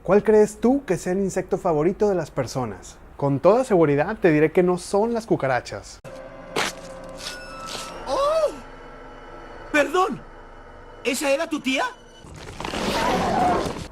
¿Cuál crees tú que sea el insecto favorito de las personas? Con toda seguridad te diré que no son las cucarachas. ¡Oh! ¡Perdón! ¿Esa era tu tía?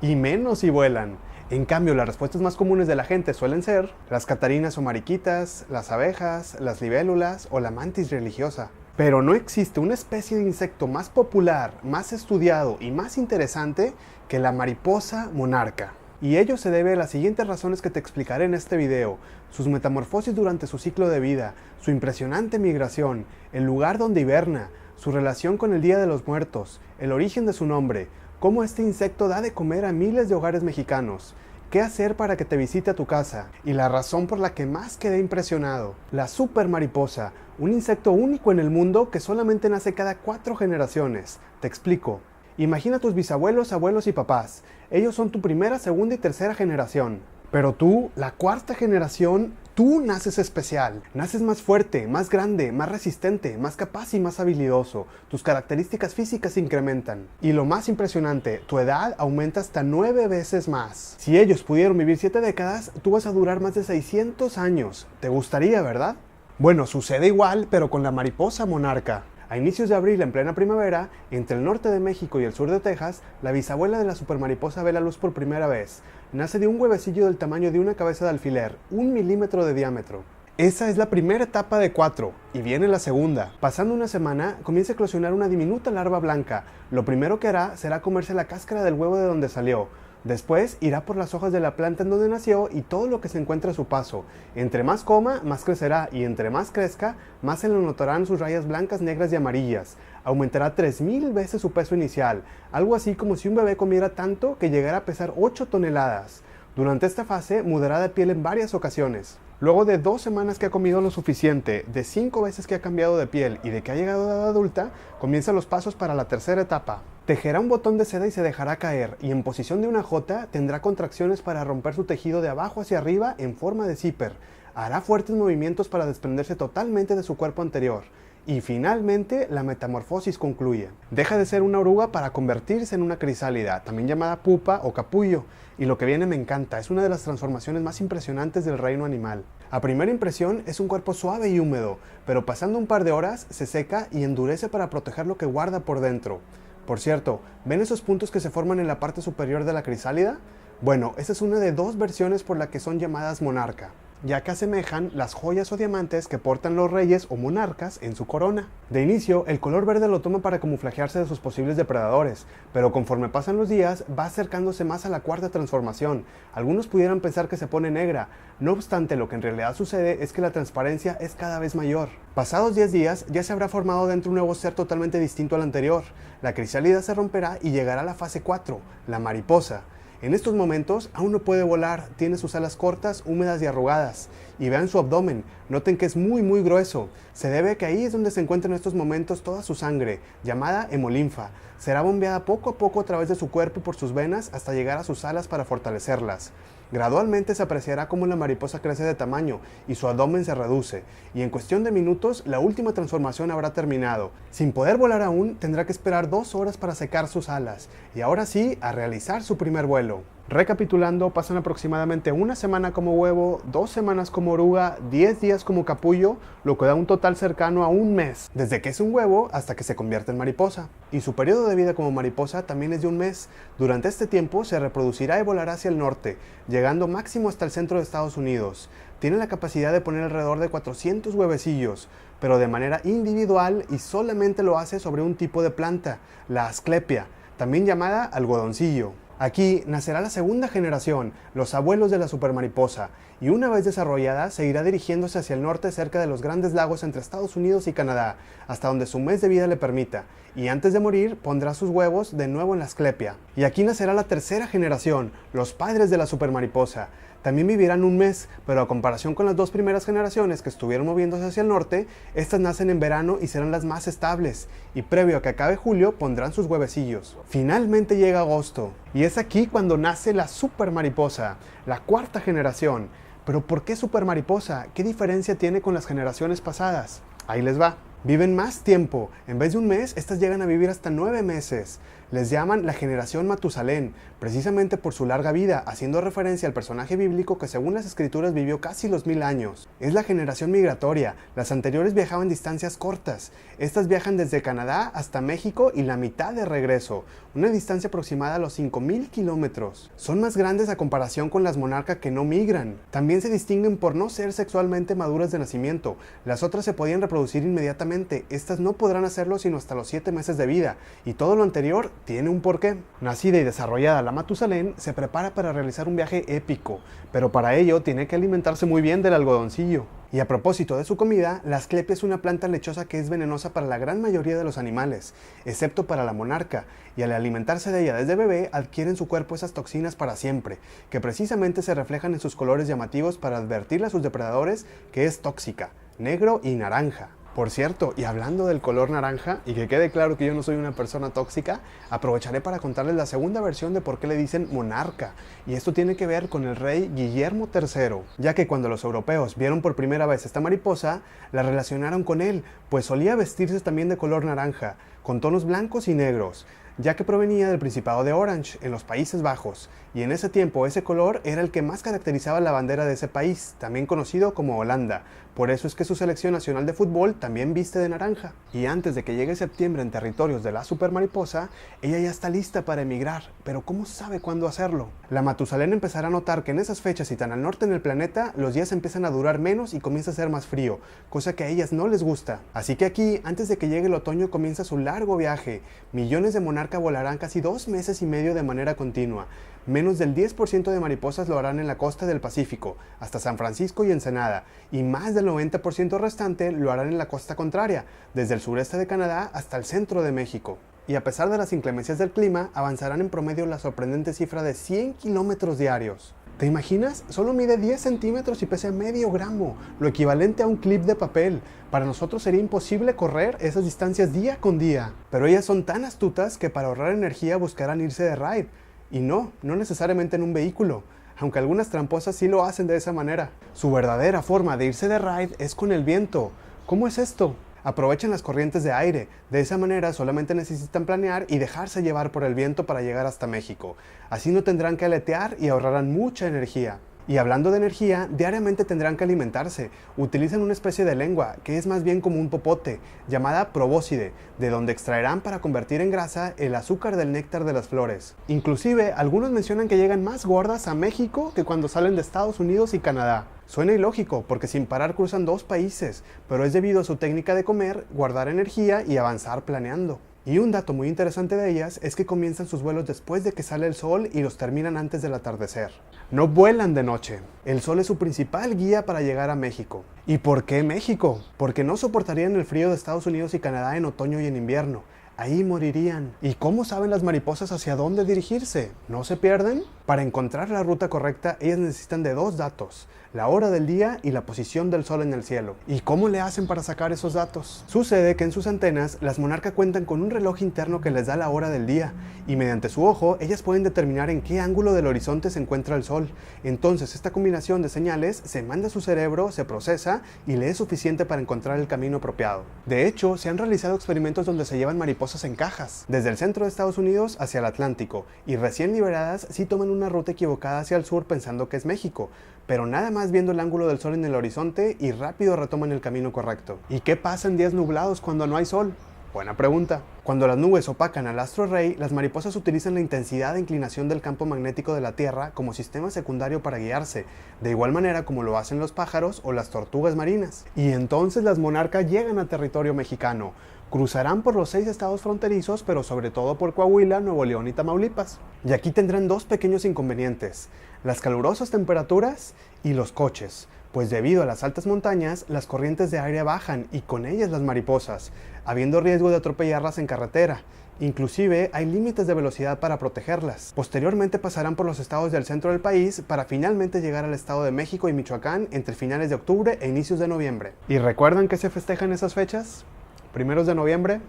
Y menos si vuelan. En cambio, las respuestas más comunes de la gente suelen ser las catarinas o mariquitas, las abejas, las libélulas o la mantis religiosa. Pero no existe una especie de insecto más popular, más estudiado y más interesante que la mariposa monarca. Y ello se debe a las siguientes razones que te explicaré en este video: sus metamorfosis durante su ciclo de vida, su impresionante migración, el lugar donde hiberna, su relación con el Día de los Muertos, el origen de su nombre, cómo este insecto da de comer a miles de hogares mexicanos, qué hacer para que te visite a tu casa y la razón por la que más quedé impresionado: la super mariposa, un insecto único en el mundo que solamente nace cada 4 generaciones. Te explico. Imagina tus bisabuelos, abuelos y papás. Ellos son tu primera, segunda y tercera generación. Pero tú, la cuarta generación, tú naces especial. Naces más fuerte, más grande, más resistente, más capaz y más habilidoso. Tus características físicas se incrementan. Y lo más impresionante, tu edad aumenta hasta 9 veces más. Si ellos pudieron vivir 7 décadas, tú vas a durar más de 600 años. ¿Te gustaría, verdad? Bueno, sucede igual, pero con la mariposa monarca. A inicios de abril, en plena primavera, entre el norte de México y el sur de Texas, la bisabuela de la supermariposa ve la luz por primera vez. Nace de un huevecillo del tamaño de una cabeza de alfiler, 1 milímetro de diámetro. Esa es la primera etapa de 4, y viene la segunda. Pasando una semana, comienza a eclosionar una diminuta larva blanca. Lo primero que hará será comerse la cáscara del huevo de donde salió. Después irá por las hojas de la planta en donde nació y todo lo que se encuentre a su paso. Entre más coma, más crecerá, y entre más crezca, más se le notarán sus rayas blancas, negras y amarillas. Aumentará 3000 veces su peso inicial, algo así como si un bebé comiera tanto que llegara a pesar 8 toneladas. Durante esta fase mudará de piel en varias ocasiones. Luego de 2 semanas que ha comido lo suficiente, de 5 veces que ha cambiado de piel y de que ha llegado a edad adulta, comienzan los pasos para la tercera etapa. Tejerá un botón de seda y se dejará caer, y en posición de una J tendrá contracciones para romper su tejido de abajo hacia arriba en forma de zipper. Hará fuertes movimientos para desprenderse totalmente de su cuerpo anterior. Y finalmente la metamorfosis concluye. Deja de ser una oruga para convertirse en una crisálida, también llamada pupa o capullo. Y lo que viene me encanta, es una de las transformaciones más impresionantes del reino animal. A primera impresión es un cuerpo suave y húmedo, pero pasando un par de horas se seca y endurece para proteger lo que guarda por dentro. Por cierto, ¿ven esos puntos que se forman en la parte superior de la crisálida? Bueno, esa es una de 2 versiones por la que son llamadas monarca, ya que asemejan las joyas o diamantes que portan los reyes o monarcas en su corona. De inicio, el color verde lo toma para camuflajearse de sus posibles depredadores, pero conforme pasan los días, va acercándose más a la cuarta transformación. Algunos pudieran pensar que se pone negra, no obstante, lo que en realidad sucede es que la transparencia es cada vez mayor. Pasados 10 días, ya se habrá formado dentro un nuevo ser totalmente distinto al anterior. La crisálida se romperá y llegará a la fase 4, la mariposa. En estos momentos aún no puede volar, tiene sus alas cortas, húmedas y arrugadas. Y vean su abdomen, noten que es muy grueso. Se debe a que ahí es donde se encuentra en estos momentos toda su sangre, llamada hemolinfa. Será bombeada poco a poco a través de su cuerpo por sus venas hasta llegar a sus alas para fortalecerlas. Gradualmente se apreciará cómo la mariposa crece de tamaño y su abdomen se reduce, y en cuestión de minutos la última transformación habrá terminado. Sin poder volar aún, tendrá que esperar 2 horas para secar sus alas, y ahora sí, a realizar su primer vuelo. Recapitulando, pasan aproximadamente 1 semana como huevo, 2 semanas como oruga, 10 días como capullo, lo que da un total cercano a 1 mes, desde que es un huevo hasta que se convierte en mariposa. Y su periodo de vida como mariposa también es de 1 mes. Durante este tiempo se reproducirá y volará hacia el norte, llegando máximo hasta el centro de Estados Unidos. Tiene la capacidad de poner alrededor de 400 huevecillos, pero de manera individual, y solamente lo hace sobre un tipo de planta, la asclepia, también llamada algodoncillo. Aquí nacerá la segunda generación, los abuelos de la supermariposa, y una vez desarrollada seguirá dirigiéndose hacia el norte cerca de los grandes lagos entre Estados Unidos y Canadá, hasta donde su mes de vida le permita, y antes de morir pondrá sus huevos de nuevo en la asclepia. Y aquí nacerá la tercera generación, los padres de la supermariposa. También vivirán 1 mes, pero a comparación con las 2 primeras generaciones que estuvieron moviéndose hacia el norte, estas nacen en verano y serán las más estables, y previo a que acabe julio pondrán sus huevecillos. Finalmente llega agosto, y es aquí cuando nace la supermariposa, la 4ª generación. Pero ¿por qué supermariposa? ¿Qué diferencia tiene con las generaciones pasadas? Ahí les va. Viven más tiempo. En vez de 1 mes, estas llegan a vivir hasta 9 meses. Les llaman la generación Matusalén, precisamente por su larga vida, haciendo referencia al personaje bíblico que según las escrituras vivió casi los 1000 años. Es la generación migratoria, las anteriores viajaban distancias cortas, estas viajan desde Canadá hasta México y la mitad de regreso, una distancia aproximada a los 5000 kilómetros. Son más grandes a comparación con las monarcas que no migran. También se distinguen por no ser sexualmente maduras de nacimiento, las otras se podían reproducir inmediatamente, estas no podrán hacerlo sino hasta los 7 meses de vida, y todo lo anterior tiene un porqué. Nacida y desarrollada la Matusalén se prepara para realizar un viaje épico, pero para ello tiene que alimentarse muy bien del algodoncillo. Y a propósito de su comida, la asclepia es una planta lechosa que es venenosa para la gran mayoría de los animales, excepto para la monarca, y al alimentarse de ella desde bebé adquiere en su cuerpo esas toxinas para siempre, que precisamente se reflejan en sus colores llamativos para advertirle a sus depredadores que es tóxica, negro y naranja. Por cierto, y hablando del color naranja, y que quede claro que yo no soy una persona tóxica, aprovecharé para contarles la segunda versión de por qué le dicen monarca, y esto tiene que ver con el rey Guillermo III, ya que cuando los europeos vieron por primera vez esta mariposa, la relacionaron con él, pues solía vestirse también de color naranja, con tonos blancos y negros, ya que provenía del Principado de Orange, en los Países Bajos, y en ese tiempo ese color era el que más caracterizaba la bandera de ese país, también conocido como Holanda. Por eso es que su selección nacional de fútbol también viste de naranja. Y antes de que llegue septiembre en territorios de la supermariposa, ella ya está lista para emigrar, pero ¿cómo sabe cuándo hacerlo? La Matusalén empezará a notar que en esas fechas y tan al norte en el planeta, los días empiezan a durar menos y comienza a ser más frío, cosa que a ellas no les gusta. Así que aquí, antes de que llegue el otoño, comienza su largo viaje. Millones de monarcas volarán casi 2 meses y medio de manera continua. Menos del 10% de mariposas lo harán en la costa del Pacífico, hasta San Francisco y Ensenada, y más del 90% restante lo harán en la costa contraria, desde el sureste de Canadá hasta el centro de México. Y a pesar de las inclemencias del clima, avanzarán en promedio la sorprendente cifra de 100 kilómetros diarios. ¿Te imaginas? Solo mide 10 centímetros y pesa medio gramo, lo equivalente a un clip de papel. Para nosotros sería imposible correr esas distancias día con día. Pero ellas son tan astutas que para ahorrar energía buscarán irse de ride. Y no necesariamente en un vehículo, aunque algunas tramposas sí lo hacen de esa manera. Su verdadera forma de irse de ride es con el viento. ¿Cómo es esto? Aprovechan las corrientes de aire, de esa manera solamente necesitan planear y dejarse llevar por el viento para llegar hasta México. Así no tendrán que aletear y ahorrarán mucha energía. Y hablando de energía, diariamente tendrán que alimentarse. Utilizan una especie de lengua, que es más bien como un popote, llamada probóscide, de donde extraerán para convertir en grasa el azúcar del néctar de las flores. Inclusive, algunos mencionan que llegan más gordas a México que cuando salen de Estados Unidos y Canadá. Suena ilógico, porque sin parar cruzan 2 países, pero es debido a su técnica de comer, guardar energía y avanzar planeando. Y un dato muy interesante de ellas es que comienzan sus vuelos después de que sale el sol y los terminan antes del atardecer. No vuelan de noche. El sol es su principal guía para llegar a México. ¿Y por qué México? Porque no soportarían el frío de Estados Unidos y Canadá en otoño y en invierno. Ahí morirían. ¿Y cómo saben las mariposas hacia dónde dirigirse? ¿No se pierden? Para encontrar la ruta correcta, ellas necesitan de 2 datos: la hora del día y la posición del sol en el cielo. ¿Y cómo le hacen para sacar esos datos? Sucede que en sus antenas, las monarcas cuentan con un reloj interno que les da la hora del día, y mediante su ojo, ellas pueden determinar en qué ángulo del horizonte se encuentra el sol. Entonces, esta combinación de señales se manda a su cerebro, se procesa y le es suficiente para encontrar el camino apropiado. De hecho, se han realizado experimentos donde se llevan mariposas en cajas, desde el centro de Estados Unidos hacia el Atlántico, y recién liberadas sí toman una ruta equivocada hacia el sur pensando que es México, pero nada más viendo el ángulo del sol en el horizonte y rápido retoman el camino correcto. ¿Y qué pasa en días nublados cuando no hay sol? Buena pregunta. Cuando las nubes opacan al astro rey, las mariposas utilizan la intensidad de inclinación del campo magnético de la Tierra como sistema secundario para guiarse, de igual manera como lo hacen los pájaros o las tortugas marinas. Y entonces las monarcas llegan a territorio mexicano. Cruzarán por los 6 estados fronterizos, pero sobre todo por Coahuila, Nuevo León y Tamaulipas. Y aquí tendrán 2 pequeños inconvenientes: las calurosas temperaturas y los coches, pues debido a las altas montañas, las corrientes de aire bajan y con ellas las mariposas, habiendo riesgo de atropellarlas en carretera. Inclusive hay límites de velocidad para protegerlas. Posteriormente pasarán por los estados del centro del país para finalmente llegar al estado de México y Michoacán entre finales de octubre e inicios de noviembre. ¿Y recuerdan que se festejan esas fechas? ¿Primeros de noviembre?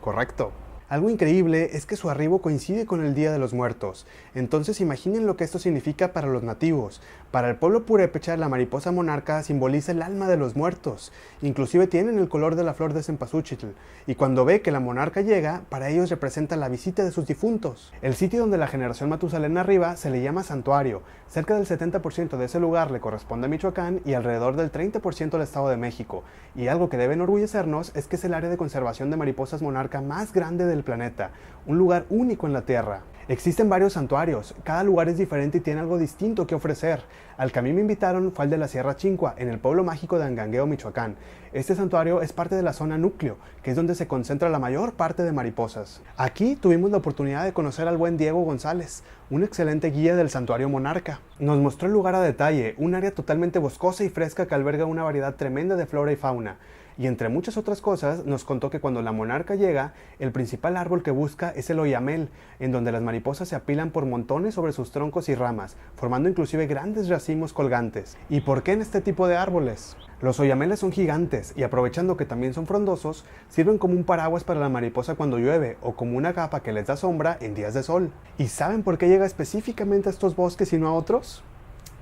Correcto. Algo increíble es que su arribo coincide con el Día de los Muertos, entonces imaginen lo que esto significa para los nativos. Para el pueblo purépecha, la mariposa monarca simboliza el alma de los muertos, inclusive tienen el color de la flor de cempasúchil, y cuando ve que la monarca llega, para ellos representa la visita de sus difuntos. El sitio donde la generación Matusalén arriba se le llama santuario, cerca del 70% de ese lugar le corresponde a Michoacán y alrededor del 30% al Estado de México, y algo que debe enorgullecernos es que es el área de conservación de mariposas monarca más grande del planeta, un lugar único en la Tierra. Existen varios santuarios, cada lugar es diferente y tiene algo distinto que ofrecer. Al que a mí me invitaron fue el de la Sierra Chincua, en el pueblo mágico de Angangueo, Michoacán. Este santuario es parte de la zona núcleo, que es donde se concentra la mayor parte de mariposas. Aquí tuvimos la oportunidad de conocer al buen Diego González, un excelente guía del santuario monarca. Nos mostró el lugar a detalle, un área totalmente boscosa y fresca que alberga una variedad tremenda de flora y fauna. Y entre muchas otras cosas, nos contó que cuando la monarca llega, el principal árbol que busca es el oyamel, en donde las mariposas se apilan por montones sobre sus troncos y ramas, formando inclusive grandes racimos colgantes. ¿Y por qué en este tipo de árboles? Los oyameles son gigantes y aprovechando que también son frondosos, sirven como un paraguas para la mariposa cuando llueve o como una capa que les da sombra en días de sol. ¿Y saben por qué llega específicamente a estos bosques y no a otros?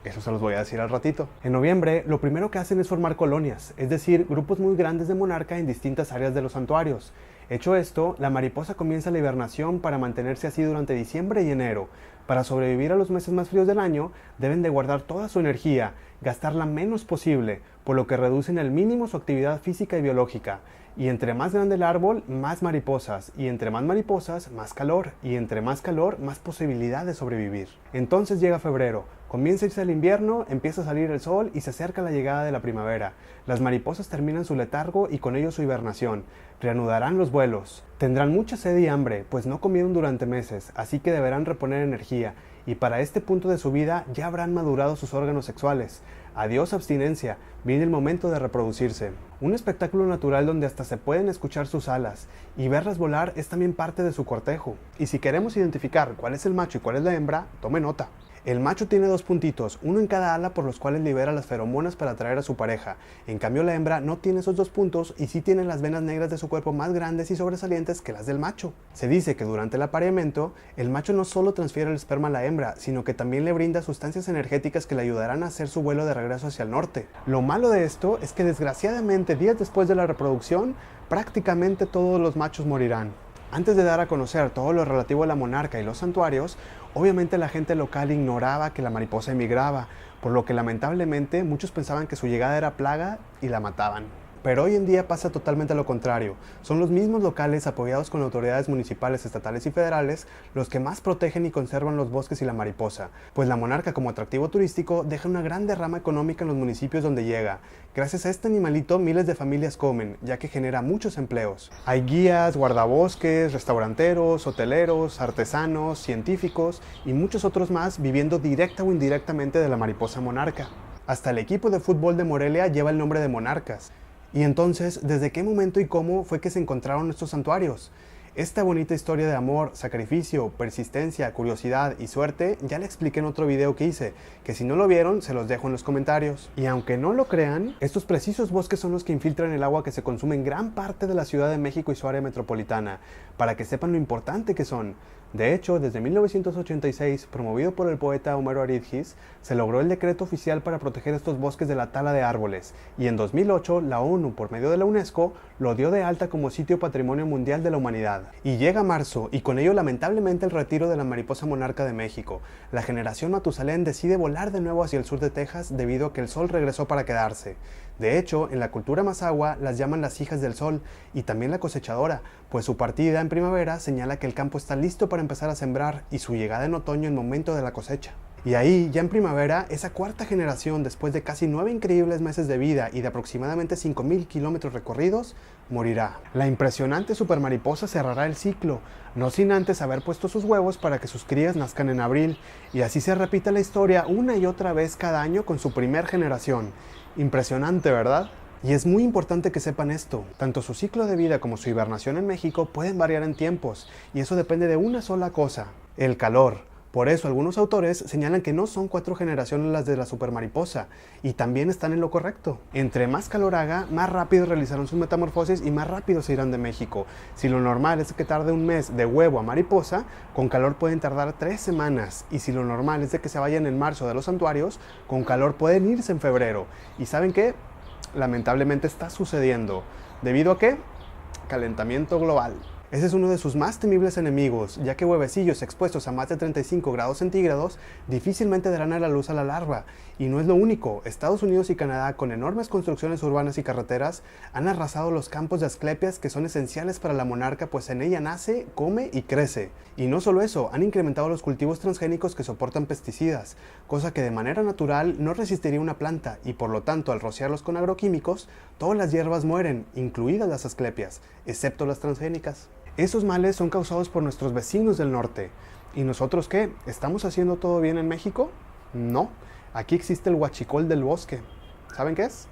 Eso se los voy a decir al ratito. En noviembre, lo primero que hacen es formar colonias, es decir, grupos muy grandes de monarca en distintas áreas de los santuarios. Hecho esto, la mariposa comienza la hibernación para mantenerse así durante diciembre y enero. Para sobrevivir a los meses más fríos del año, deben de guardar toda su energía, gastarla menos posible, por lo que reducen al mínimo su actividad física y biológica. Y entre más grande el árbol, más mariposas, y entre más mariposas, más calor, y entre más calor, más posibilidad de sobrevivir. Entonces llega febrero, comienza a irse el invierno, empieza a salir el sol y se acerca la llegada de la primavera. Las mariposas terminan su letargo y con ello su hibernación. Reanudarán los vuelos. Tendrán mucha sed y hambre, pues no comieron durante meses, así que deberán reponer energía, y para este punto de su vida ya habrán madurado sus órganos sexuales. Adiós abstinencia, viene el momento de reproducirse. Un espectáculo natural donde hasta se pueden escuchar sus alas, y verlas volar es también parte de su cortejo. Y si queremos identificar cuál es el macho y cuál es la hembra, tome nota. El macho tiene dos puntitos, uno en cada ala por los cuales libera las feromonas para atraer a su pareja. En cambio la hembra no tiene esos dos puntos y sí tiene las venas negras de su cuerpo más grandes y sobresalientes que las del macho. Se dice que durante el apareamiento, el macho no solo transfiere el esperma a la hembra, sino que también le brinda sustancias energéticas que le ayudarán a hacer su vuelo de regreso hacia el norte. Lo malo de esto es que desgraciadamente días después de la reproducción, prácticamente todos los machos morirán. Antes de dar a conocer todo lo relativo a la monarca y los santuarios, obviamente la gente local ignoraba que la mariposa emigraba, por lo que lamentablemente muchos pensaban que su llegada era plaga y la mataban. Pero hoy en día pasa totalmente lo contrario. Son los mismos locales apoyados con autoridades municipales, estatales y federales los que más protegen y conservan los bosques y la mariposa, pues la monarca como atractivo turístico deja una gran derrama económica en los municipios donde llega. Gracias a este animalito miles de familias comen, ya que genera muchos empleos. Hay guías, guardabosques, restauranteros, hoteleros, artesanos, científicos y muchos otros más viviendo directa o indirectamente de la mariposa monarca. Hasta el equipo de fútbol de Morelia lleva el nombre de Monarcas. Y entonces, ¿desde qué momento y cómo fue que se encontraron estos santuarios? Esta bonita historia de amor, sacrificio, persistencia, curiosidad y suerte ya la expliqué en otro video que hice, que si no lo vieron se los dejo en los comentarios. Y aunque no lo crean, estos precisos bosques son los que infiltran el agua que se consume en gran parte de la Ciudad de México y su área metropolitana, para que sepan lo importante que son. De hecho, desde 1986, promovido por el poeta Homero Aridgis, se logró el decreto oficial para proteger estos bosques de la tala de árboles, y en 2008 la ONU, por medio de la UNESCO, lo dio de alta como Sitio Patrimonio Mundial de la Humanidad. Y llega marzo, y con ello lamentablemente el retiro de la mariposa monarca de México. La generación Matusalén decide volar de nuevo hacia el sur de Texas debido a que el sol regresó para quedarse. De hecho, en la cultura mazahua las llaman las hijas del sol y también la cosechadora, pues su partida en primavera señala que el campo está listo para empezar a sembrar y su llegada en otoño el momento de la cosecha. Y ahí, ya en primavera, esa cuarta generación, después de casi 9 increíbles meses de vida y de aproximadamente 5,000 kilómetros recorridos, morirá. La impresionante supermariposa cerrará el ciclo, no sin antes haber puesto sus huevos para que sus crías nazcan en abril, y así se repite la historia una y otra vez cada año con su primer generación. Impresionante, ¿verdad? Y es muy importante que sepan esto, tanto su ciclo de vida como su hibernación en México pueden variar en tiempos, y eso depende de una sola cosa, el calor. Por eso algunos autores señalan que no son 4 generaciones las de la supermariposa, y también están en lo correcto. Entre más calor haga, más rápido realizarán sus metamorfosis y más rápido se irán de México. Si lo normal es que tarde un mes de huevo a mariposa, con calor pueden tardar 3 semanas, y si lo normal es de que se vayan en marzo de los santuarios, con calor pueden irse en febrero. ¿Y saben qué? Lamentablemente está sucediendo. ¿Debido a qué? Calentamiento global. Ese es uno de sus más temibles enemigos, ya que huevecillos expuestos a más de 35 grados centígrados difícilmente darán a la luz a la larva. Y no es lo único, Estados Unidos y Canadá, con enormes construcciones urbanas y carreteras, han arrasado los campos de asclepias que son esenciales para la monarca, pues en ella nace, come y crece. Y no solo eso, han incrementado los cultivos transgénicos que soportan pesticidas, cosa que de manera natural no resistiría una planta, y por lo tanto al rociarlos con agroquímicos, todas las hierbas mueren, incluidas las asclepias, excepto las transgénicas. Esos males son causados por nuestros vecinos del norte. ¿Y nosotros qué? ¿Estamos haciendo todo bien en México? No. Aquí existe el huachicol del bosque. ¿Saben qué es?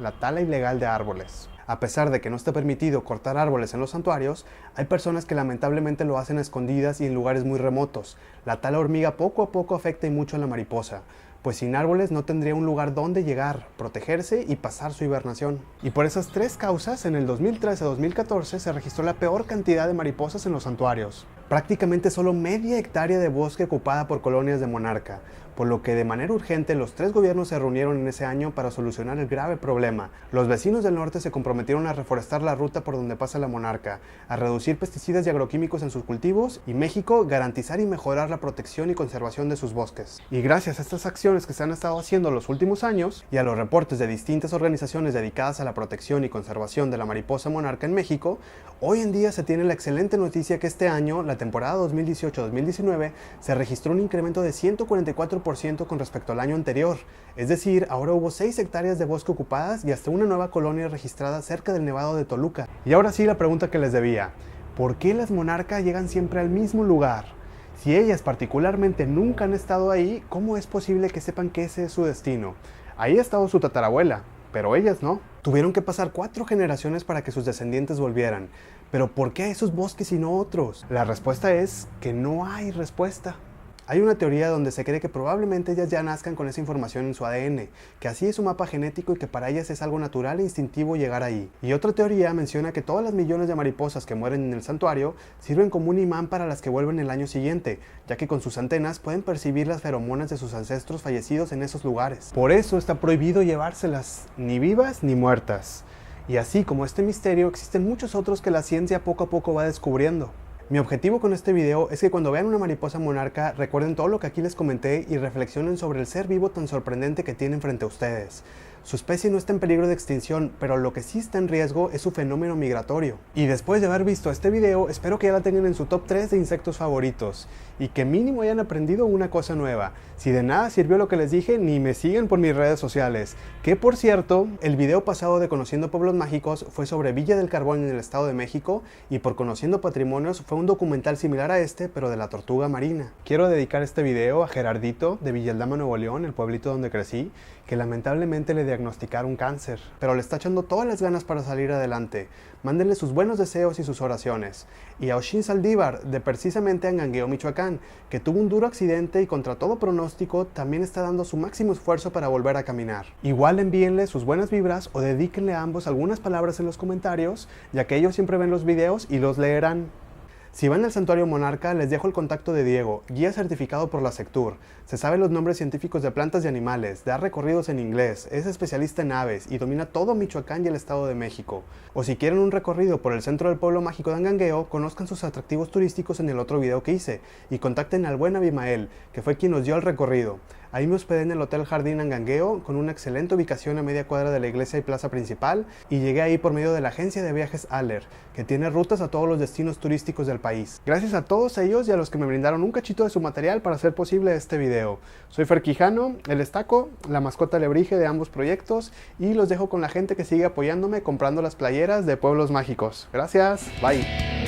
La tala ilegal de árboles. A pesar de que no está permitido cortar árboles en los santuarios, hay personas que lamentablemente lo hacen a escondidas y en lugares muy remotos. La tala hormiga poco a poco afecta y mucho a la mariposa, pues sin árboles no tendría un lugar donde llegar, protegerse y pasar su hibernación. Y por esas 3 causas, en el 2013-2014 se registró la peor cantidad de mariposas en los santuarios. Prácticamente solo media hectárea de bosque ocupada por colonias de monarca, por lo que de manera urgente los 3 gobiernos se reunieron en ese año para solucionar el grave problema. Los vecinos del norte se comprometieron a reforestar la ruta por donde pasa la monarca, a reducir pesticidas y agroquímicos en sus cultivos, y México garantizar y mejorar la protección y conservación de sus bosques. Y gracias a estas acciones que se han estado haciendo los últimos años, y a los reportes de distintas organizaciones dedicadas a la protección y conservación de la mariposa monarca en México, hoy en día se tiene la excelente noticia que este año, la temporada 2018-2019, se registró un incremento de 144% con respecto al año anterior. Es decir, ahora hubo 6 hectáreas de bosque ocupadas y hasta una nueva colonia registrada cerca del Nevado de Toluca. Y ahora sí la pregunta que les debía: ¿por qué las monarcas llegan siempre al mismo lugar? Si ellas particularmente nunca han estado ahí, ¿cómo es posible que sepan que ese es su destino? Ahí ha estado su tatarabuela, pero ellas no. Tuvieron que pasar 4 generaciones para que sus descendientes volvieran. ¿Pero por qué a esos bosques y no otros? La respuesta es que no hay respuesta. Hay una teoría donde se cree que probablemente ellas ya nazcan con esa información en su ADN, que así es su mapa genético y que para ellas es algo natural e instintivo llegar ahí. Y otra teoría menciona que todas las millones de mariposas que mueren en el santuario sirven como un imán para las que vuelven el año siguiente, ya que con sus antenas pueden percibir las feromonas de sus ancestros fallecidos en esos lugares. Por eso está prohibido llevárselas, ni vivas ni muertas. Y así como este misterio, existen muchos otros que la ciencia poco a poco va descubriendo. Mi objetivo con este video es que cuando vean una mariposa monarca recuerden todo lo que aquí les comenté y reflexionen sobre el ser vivo tan sorprendente que tienen frente a ustedes. Su especie no está en peligro de extinción, pero lo que sí está en riesgo es su fenómeno migratorio. Y después de haber visto este video, espero que ya la tengan en su top 3 de insectos favoritos, y que mínimo hayan aprendido una cosa nueva. Si de nada sirvió lo que les dije, ni me siguen por mis redes sociales. Que por cierto, el video pasado de Conociendo Pueblos Mágicos fue sobre Villa del Carbón en el Estado de México, y por Conociendo Patrimonios fue un documental similar a este, pero de la tortuga marina. Quiero dedicar este video a Gerardito, de Villaldama, Nuevo León, el pueblito donde crecí, que lamentablemente le diagnosticaron cáncer, pero le está echando todas las ganas para salir adelante. Mándenle sus buenos deseos y sus oraciones. Y a Oshin Saldívar, de precisamente Angangueo, Michoacán, que tuvo un duro accidente y contra todo pronóstico también está dando su máximo esfuerzo para volver a caminar. Igual envíenle sus buenas vibras o dedíquenle a ambos algunas palabras en los comentarios, ya que ellos siempre ven los videos y los leerán. Si van al Santuario Monarca, les dejo el contacto de Diego, guía certificado por la Sectur. Se sabe los nombres científicos de plantas y animales, da recorridos en inglés, es especialista en aves y domina todo Michoacán y el Estado de México. O si quieren un recorrido por el centro del pueblo mágico de Angangueo, conozcan sus atractivos turísticos en el otro video que hice y contacten al buen Abimael, que fue quien nos dio el recorrido. Ahí me hospedé en el Hotel Jardín Angangueo, con una excelente ubicación a media cuadra de la iglesia y plaza principal, y llegué ahí por medio de la agencia de viajes Aller, que tiene rutas a todos los destinos turísticos del país. Gracias a todos ellos y a los que me brindaron un cachito de su material para hacer posible este video. Soy Fer Quijano, el Estaco, la mascota alebrije de ambos proyectos, y los dejo con la gente que sigue apoyándome comprando las playeras de Pueblos Mágicos. Gracias, bye.